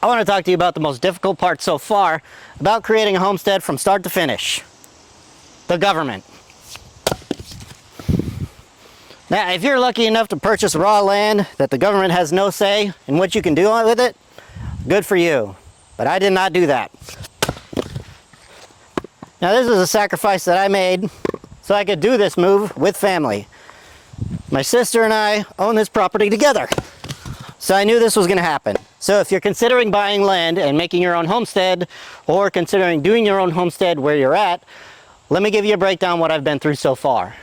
I want to talk to you about the most difficult part so far about creating a homestead from start to finish. The government. Now, if you're lucky enough to purchase raw land that the government has no say in what you can do with it, good for you. But I did not do that. Now, this is a sacrifice that I made so I could do this move with family. My sister and I own this property together. So I knew this was going to happen. So if you're considering buying land and making your own homestead, or considering doing your own homestead where you're at, let me give you a breakdown of what I've been through so far.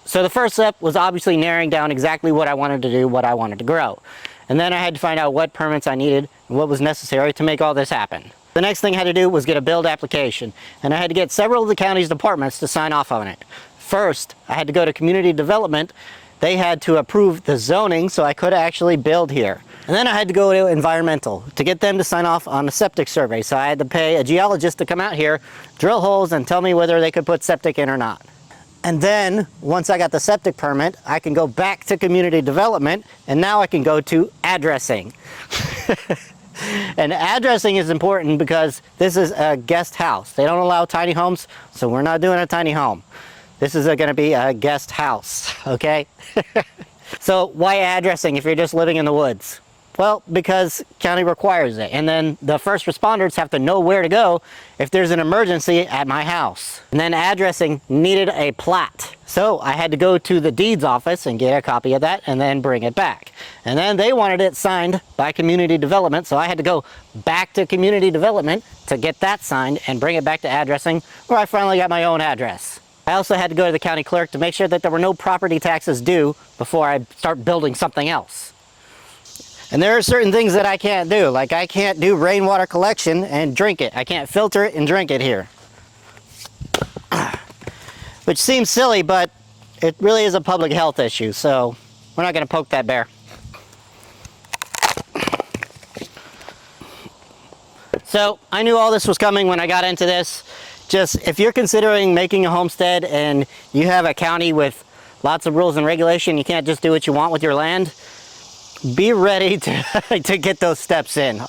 So the first step was obviously narrowing down exactly what I wanted to do, what I wanted to grow. And then I had to find out what permits I needed and what was necessary to make all this happen. The next thing I had to do was get a build application, and I had to get several of the county's departments to sign off on it. First, I had to go to community development. They had to approve the zoning so I could actually build here. And then I had to go to environmental to get them to sign off on the septic survey. So I had to pay a geologist to come out here, drill holes, and tell me whether they could put septic in or not. And then, once I got the septic permit, I can go back to community development, and now I can go to addressing. And addressing is important because this is a guest house. They don't allow tiny homes, so we're not doing a tiny home. This is going to be a guest house, okay? So why addressing if you're just living in the woods? Well, because county requires it. And then the first responders have to know where to go if there's an emergency at my house. And then addressing needed a plat. So I had to go to the deeds office and get a copy of that and then bring it back. And then they wanted it signed by community development, so I had to go back to community development to get that signed and bring it back to addressing, where I finally got my own address. I also had to go to the county clerk to make sure that there were no property taxes due before I start building something else. And there are certain things that I can't do, like I can't do rainwater collection and drink it. I can't filter it and drink it here. Which seems silly, but it really is a public health issue, so we're not going to poke that bear. So I knew all this was coming when I got into this. Just if you're considering making a homestead and you have a county with lots of rules and regulation, you can't just do what you want with your land, be ready to get those steps in.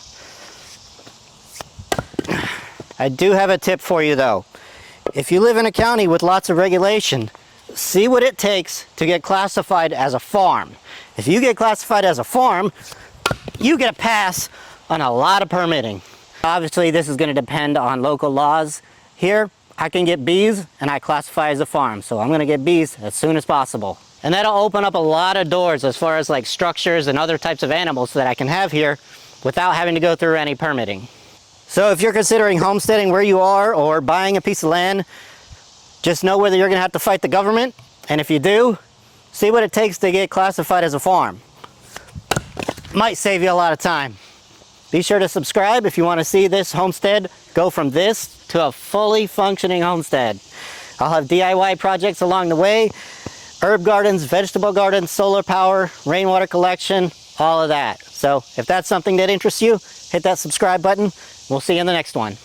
I do have a tip for you though. If you live in a county with lots of regulation, see what it takes to get classified as a farm. If you get classified as a farm, you get a pass on a lot of permitting. Obviously, this is going to depend on local laws. Here, I can get bees and I classify as a farm, so I'm going to get bees as soon as possible. And that'll open up a lot of doors as far as like structures and other types of animals that I can have here without having to go through any permitting. So if you're considering homesteading where you are or buying a piece of land, just know whether you're going to have to fight the government, and if you do, see what it takes to get classified as a farm. Might save you a lot of time. Be sure to subscribe if you want to see this homestead go from this to a fully functioning homestead. I'll have DIY projects along the way, herb gardens, vegetable gardens, solar power, rainwater collection, all of that. So if that's something that interests you, hit that subscribe button. We'll see you in the next one.